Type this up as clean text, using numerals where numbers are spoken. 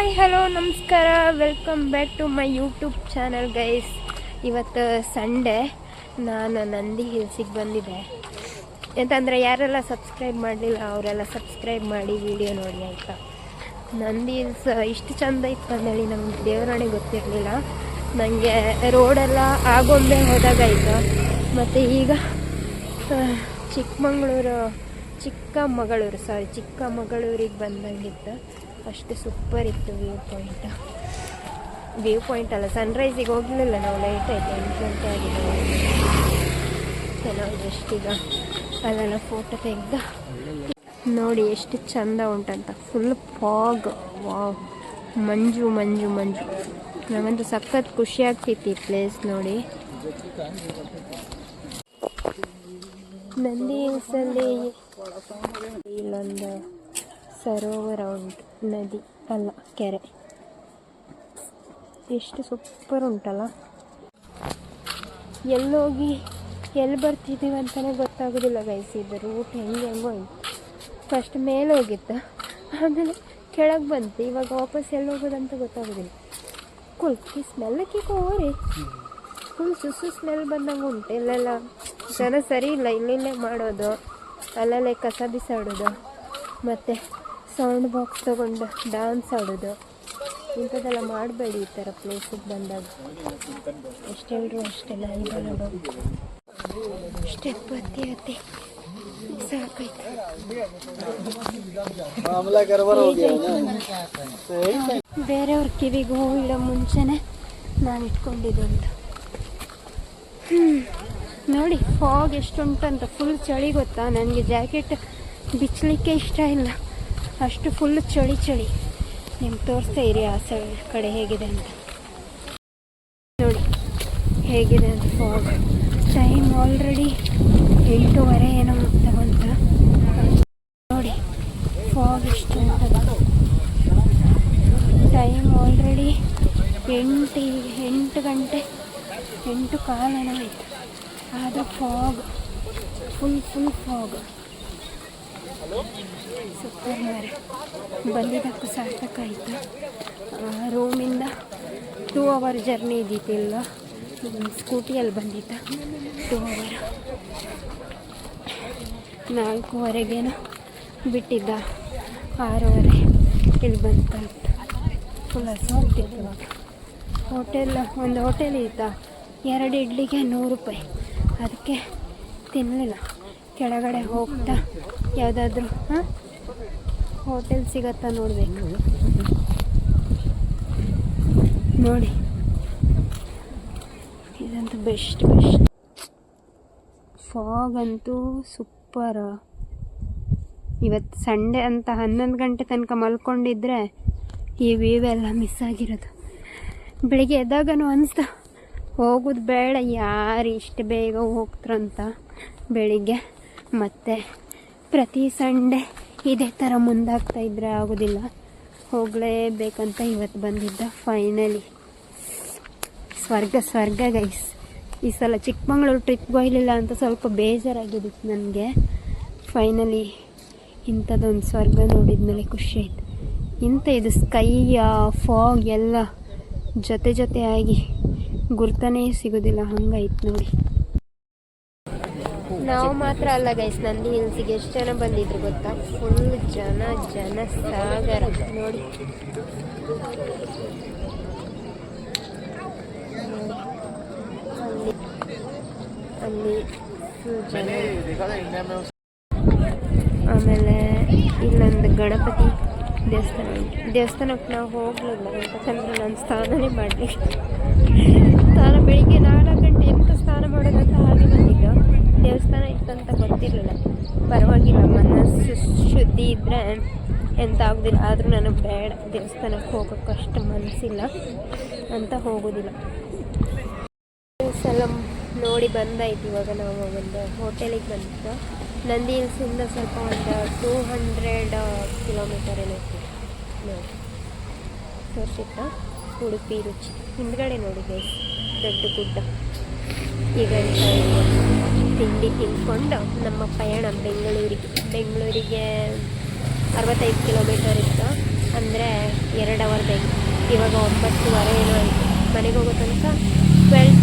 Hi hello ನಮಸ್ಕಾರ, welcome back to my YouTube channel guys. ಇವತ್ತು Sunday, ನಾನು ನಂದಿ ಹಿಲ್ಸಿಗೆ ಬಂದಿದ್ದೆ. ಎಂತಂದರೆ ಯಾರೆಲ್ಲ ಸಬ್ಸ್ಕ್ರೈಬ್ ಮಾಡಲಿಲ್ಲ ಅವರೆಲ್ಲ ಸಬ್ಸ್ಕ್ರೈಬ್ ಮಾಡಿ ವಿಡಿಯೋ ನೋಡಿ ಆಯಿತಾ. ನಂದಿ ಹಿಲ್ಸ್ ಇಷ್ಟು ಚೆಂದ ಇತ್ತು ಅಂದೇಳಿ ನಮ್ಗೆ ದೇವರಾಣೆ ಗೊತ್ತಿರಲಿಲ್ಲ. ನನಗೆ ರೋಡೆಲ್ಲ ಆಗೊಮ್ಮೆ ಹೋದಾಗಾಯ್ತು. ಮತ್ತು ಈಗ ಚಿಕ್ಕಮಗಳೂರಿಗೆ ಬಂದಂಗಿತ್ತು. ಅಷ್ಟು ಸೂಪರ್ ಇತ್ತು ವ್ಯೂ ಪಾಯಿಂಟ್ ಅಲ್ಲ, ಸನ್ರೈಸಿಗೆ ಹೋಗಲಿಲ್ಲ ನಾವು, ಲೈಟ್ ಆಯಿತು, 8 ಗಂಟೆ ಆಗಿದೆ. ನಾವು ಜಸ್ಟ್ ಈಗ ಅಲ್ಲೆಲ್ಲ ಫೋಟೋ ತೆಗೆದು ನೋಡಿ ಎಷ್ಟು ಚೆಂದ ಉಂಟಂತ. ಫುಲ್ ಫಾಗ್, ವಾವ್, ಮಂಜು. ನಮಗಂತೂ ಸಖತ್ ಖುಷಿ ಆಗ್ತಿತ್ತು ಈ ಪ್ಲೇಸ್ ನೋಡಿ. ನಂದಿ ಹಿಲ್ಸಲ್ಲಿ ಇಲ್ಲೊಂದು ಸರೋವರ ಉಂಟು, ನದಿ ಅಲ್ಲ ಕೆರೆ. ಎಷ್ಟು ಸೂಪರ್ ಉಂಟಲ್ಲ. ಎಲ್ಲೋಗಿ ಎಲ್ಲಿ ಬರ್ತಿದ್ದೀವಿ ಅಂತಲೇ ಗೊತ್ತಾಗೋದಿಲ್ಲ ಗೈಸ್. ಇದು ರೂಟ್ ಹೆಂಗೋ ಇತ್ತು. ಫಸ್ಟ್ ಮೇಲೆ ಹೋಗಿತ್ತು, ಆಮೇಲೆ ಕೆಳಗೆ ಬಂತು. ಇವಾಗ ವಾಪಸ್ ಎಲ್ಲಿ ಹೋಗೋದಂತ ಗೊತ್ತಾಗೋದಿಲ್ಲ. ಕುಲ್ಕಿ ಸ್ಮೆಲ್ಲಕ್ಕೆ ಹೋರಿ ಫುಲ್ ಸುಸು ಸ್ಮೆಲ್ ಬಂದಂಗೆ ಉಂಟು. ಇಲ್ಲೆಲ್ಲ ಜನ ಸರಿ ಇಲ್ಲ, ಇಲ್ಲೇ ಮಾಡೋದು, ಅಲ್ಲಲ್ಲೇ ಕಸ ಬಿಸಾಡೋದು, ಮತ್ತು ಸೌಂಡ್ ಬಾಕ್ಸ್ ತೊಗೊಂಡು ಡ್ಯಾನ್ಸ್ ಆಡೋದು, ಇಂಥದ್ದೆಲ್ಲ ಮಾಡಬೇಡಿ ಈ ಥರ ಪ್ಲೇಸಿಗೆ ಬಂದಾಗ. ಎಷ್ಟೆಲ್ಲರೂ ಅಷ್ಟೆಲ್ಲ ಇರೋದು ಸ್ಟೆಪ್ ಹತ್ತಿ ಸಾಕಾಯ್ತು. ಬೇರೆಯವ್ರ ಕಿವಿಗೆ ಹೋಗಿಡೋ ಮುಂಚೆನೆ ನಾನು ಇಟ್ಕೊಂಡಿದ್ದುಂಟು. ನೋಡಿ ಫಾಗ್ ಎಷ್ಟುಂಟಂತ. ಫುಲ್ ಚಳಿ ಗೊತ್ತಾ. ನನಗೆ ಜಾಕೆಟ್ ಬಿಚ್ಚಲಿಕ್ಕೆ ಇಷ್ಟ ಇಲ್ಲ, ಅಷ್ಟು ಫುಲ್ ಚಳಿ. ನಿಮ್ಗೆ ತೋರಿಸ್ತಾ ಇರಿ ಆ ಕಡೆ ಹೇಗಿದೆ ಅಂತ. ನೋಡಿ ಹೇಗಿದೆ ಅಂತ ಫಾಗ್. ಟೈಮ್ ಆಲ್ರೆಡಿ 8:30 ಏನೋ ತಗೊಂತ. ನೋಡಿ ಫಾಗ್ ಎಷ್ಟು ಉಂಟಲ್ಲ. ಟೈಮ್ ಆಲ್ರೆಡಿ 8 ಗಂಟೆ 8:15 ಏನೋ ಆಯಿತು. ಆದರೂ ಫಾಗ್ ಫುಲ್ ಫಾಗ್. ಸೂಪರ್ ಮಾರೆ, ಬಂದಿದ್ದಕ್ಕೂ ಸಾರ್ಥಕಾಯಿತು. ರೂಮಿಂದ 2 ಅವರ್ ಜರ್ನಿ ಇದ್ದಿತ್ತಿಲ್ಲ, ಸ್ಕೂಟಿಯಲ್ಲಿ ಬಂದಿದ್ದ 2 ಅವರ್. 4:15ಗೇನೋ ಬಿಟ್ಟಿದ್ದ, 6:30 ಇಲ್ಲಿ ಬಂತು. ಫುಲ್ ಹಸುವಾಗ್ತಿತ್ತು ಇವಾಗ. ಒಂದು ಹೋಟೆಲ್ ಇದ್ದ, 2 ಇಡ್ಲಿಗೆ 100 ರೂಪಾಯಿ. ಅದಕ್ಕೆ ತಿನ್ನಲಿಲ್ಲ. ಕೆಳಗಡೆ ಹೋಗ್ತಾ ಯಾವುದಾದ್ರೂ ಹೋಟೆಲ್ ಸಿಗತ್ತಾ ನೋಡಬೇಕು. ನೋಡಿ ಇದಂತೂ ಬೆಸ್ಟ್. ಫಾಗ್ ಅಂತೂ ಸೂಪರ್. ಇವತ್ತು ಸಂಡೇ ಅಂತ 11 ಗಂಟೆ ತನಕ ಮಲ್ಕೊಂಡಿದ್ರೆ ಈ ವ್ಯೂ ಎಲ್ಲ ಮಿಸ್ ಆಗಿರೋದು. ಬೆಳಿಗ್ಗೆ ಎದ್ದಾಗನೂ ಅನಿಸ್ತಾ ಹೋಗೋದು ಬೇಡ, ಯಾರು ಇಷ್ಟು ಬೇಗ ಹೋಗ್ತಾರಂತ ಬೆಳಿಗ್ಗೆ. ಮತ್ತು ಪ್ರತಿ ಸಂಡೇ ಇದೇ ಥರ ಮುಂದಾಗ್ತಾ ಇದ್ದರೆ ಆಗೋದಿಲ್ಲ, ಹೋಗಲೇಬೇಕಂತ ಇವತ್ತು ಬಂದಿದ್ದ. ಫೈನಲಿ ಸ್ವರ್ಗ ಗೈಸ್. ಈ ಸಲ ಚಿಕ್ಕಮಗಳೂರು ಟ್ರಿಪ್ಗೆ ಹೋಗಲಿಲ್ಲ ಅಂತ ಸ್ವಲ್ಪ ಬೇಜಾರಾಗಿದ್ದಿತ್ತು ನನಗೆ. ಫೈನಲಿ ಇಂಥದ್ದೊಂದು ಸ್ವರ್ಗ ನೋಡಿದ ಖುಷಿ ಆಯಿತು. ಇದು ಸ್ಕೈ ಫಾಗ್ ಎಲ್ಲ ಜೊತೆ ಆಗಿ ಗುರ್ತನೇ ಸಿಗೋದಿಲ್ಲ, ಹಂಗಾಯ್ತು ನೋಡಿ. ನಾವು ಮಾತ್ರ ಅಲ್ಲ ಗೈಸ್, ನಂದಿ ಹಿಲ್ಸಿಗೆ ಎಷ್ಟು ಜನ ಬಂದಿದ್ರು ಗೊತ್ತಾ. ಫುಲ್ ಜನ ಸಾಗರ ನೋಡಿ. ಅಲ್ಲಿ ಫುಲ್ ಜನ. ಆಮೇಲೆ ಇಲ್ಲೊಂದು ಗಣಪತಿ ದೇವಸ್ಥಾನ ಉಂಟು. ದೇವಸ್ಥಾನಕ್ಕೆ ನಾವು ಹೋಗಲಿಲ್ಲ, ಯಾಕಂದರೆ ನಾನು ಸ್ನಾನನೇ ಮಾಡಲಿಲ್ಲ. ಸ್ನಾನ ಬೆಳಿಗ್ಗೆ 4 ಗಂಟೆ ಎಂತ ಸ್ನಾನ ಮಾಡೋದಂತ ಹಾಗೆ ಬಂದಿದ್ದು. ದೇವಸ್ಥಾನ ಇತ್ತಂತ ಗೊತ್ತಿರಲಿಲ್ಲ. ಪರವಾಗಿಲ್ಲ, ಮನಸ್ಸು ಶುದ್ಧಿ ಇದ್ದರೆ ಎಂತ ಆಗೋದಿಲ್ಲ. ಆದರೂ ನನಗೆ ಬೇಡ, ದೇವಸ್ಥಾನಕ್ಕೆ ಹೋಗೋಕ್ಕೆ ಅಷ್ಟು ಮನಸ್ಸಿಲ್ಲ ಅಂತ ಹೋಗೋದಿಲ್ಲ. ಸಲ ನೋಡಿ ಬಂದಾಯ್ತು. ಇವಾಗ ನಾವು ಒಂದು ಹೋಟೆಲಿಗೆ ಬಂದಿದ್ದು. ನಂದಿ ಹಿಲ್ಸಿಂದ ಸ್ವಲ್ಪ ಒಂದು 200 ಕಿಲೋಮೀಟರ್ ಏನೋ ಇತ್ತು ನೋಡಿ. ತೋರಿಸಿತ್ತ ಉಡುಪಿ ರುಚಿ ಹಿಂದ್ಗಡೆ ನೋಡಿ ಗೈಸ್, ದೊಡ್ಡ ಗುಡ್ಡ. ಈಗ ತಿಂಡಿ ತಿನ್ಕೊಂಡು ನಮ್ಮ ಪಯಣ ಬೆಂಗಳೂರಿಗೆ 65 ಕಿಲೋಮೀಟರ್ ಇತ್ತು. ಅಂದರೆ 2 ಅವರ್ ಬೇಗ. ಇವಾಗ 9:30 ಏನೋ ಆಯಿತು. ಮನೆಗೆ ಹೋಗೋ ತನಕ 12